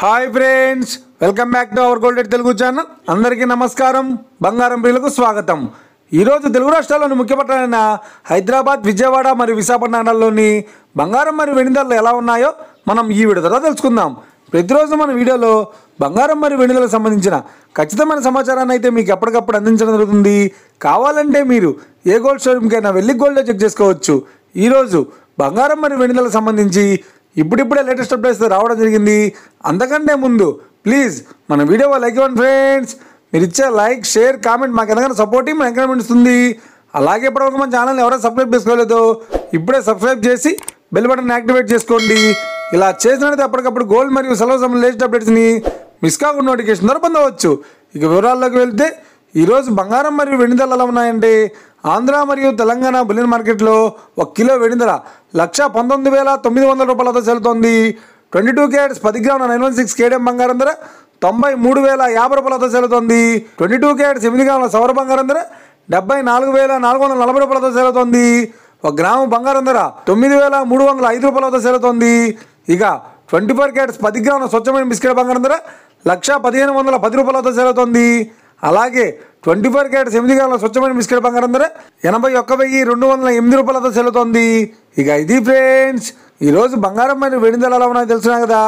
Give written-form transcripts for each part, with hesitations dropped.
Hi friends, welcome back to our golden Telugu channel. అందరికీ నమస్కారం. బంగారం ప్రియులకు స్వాగతం. ఈరోజు తెలుగు రాష్ట్రాల్లోని ముఖ్య పట్టణాలైన హైదరాబాద్, విజయవాడ మరియు విశాఖపట్నాల్లోని బంగారం మరియు వెండి ధరలు ఎలా ఉన్నాయో మనం ఈ వీడియో ద్వారా తెలుసుకుందాం. ప్రతిరోజు మన వీడియోలో బంగారం మరియు వెండి ధరలకు సంబంధించిన ఖచ్చితమైన సమాచారాన్ని అయితే మీకు ఎప్పటికప్పుడు అందించడం జరుగుతుంది. కావాలంటే మీరు ఏ గోల్డ్ షోరూమ్కైనా వెళ్ళి గోల్డ్ చెక్ చేసుకోవచ్చు. ఈరోజు బంగారం మరియు వెండి ధరలకు సంబంధించి ఇప్పుడిప్పుడే లేటెస్ట్ అప్డేట్స్ రావడం జరిగింది. అంతకంటే ముందు ప్లీజ్ మన వీడియో లైక్ ఇవ్వండి ఫ్రెండ్స్. మీరు ఇచ్చే లైక్, షేర్, కామెంట్ మాకు ఎంతగానో సపోర్టింగ్, మన ఎంకరేజ్మెంట్ ఇస్తుంది. అలాగే ఇప్పటివరకు మన ఛానల్ని ఎవరైనా సబ్స్క్రైబ్ చేసుకోలేదో ఇప్పుడే సబ్స్క్రైబ్ చేసి బెల్ బటన్ యాక్టివేట్ చేసుకోండి. ఇలా చేసినట్లయితే అప్పటికప్పుడు గోల్డ్ మరియు సెలవు సంబంధించిన లేటెస్ట్ అప్డేట్స్ని మిస్ కాకుండా నోటిఫికేషన్ ద్వారా పొందవచ్చు. ఇక వివరాల్లోకి వెళ్తే ఈరోజు బంగారం మరియు వెండి ధరలు ఎలా ఉన్నాయంటే, ఆంధ్ర మరియు తెలంగాణ బులియన్ మార్కెట్లో 1 కిలో వెండి ధర 1,19,900 రూపాయలతో చెల్లుతోంది. 22 క్యారెట్స్ 10 గ్రాముల 916 కేడిఎం బంగారం ధర 93,050 రూపాయలతో చెల్లుతోంది. 22 క్యారెట్స్ 8 గ్రాముల సవర బంగారం ధర 74,440 రూపాయలతో చెల్లుతోంది. 1 గ్రాము బంగారం ధర 9,305 రూపాయలతో చెల్లుతోంది. ఇక 24 క్యారెట్స్ 10 గ్రాముల స్వచ్ఛమైన బిస్కెట్ బంగారం ధర 1,1510 రూపాయలతో చెల్లుతోంది. అలాగే 24 క్యారెట్స్ 8 గ్రాముల స్వచ్ఛమైన బిస్కెట్ బంగారం ధర 81,208 రూపాయలతో చెల్లుతోంది. ఇక ఇది ఫ్రెండ్స్, ఈరోజు బంగారం మరియు వెండి ధరలు ఎలా ఉన్నాయో తెలుసుకున్నాం కదా.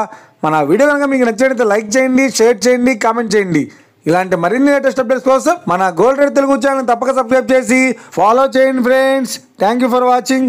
మన వీడియో కనుక మీకు నచ్చినట్లయితే లైక్ చేయండి, షేర్ చేయండి, కామెంట్ చేయండి. ఇలాంటి మరిన్ని లేటెస్ట్ అప్డేట్స్ కోసం మన గోల్డ్ రేట్ తెలుగు ఛానల్ తప్పక సబ్స్క్రైబ్ చేసి ఫాలో చేయండి friends. Thank you for watching.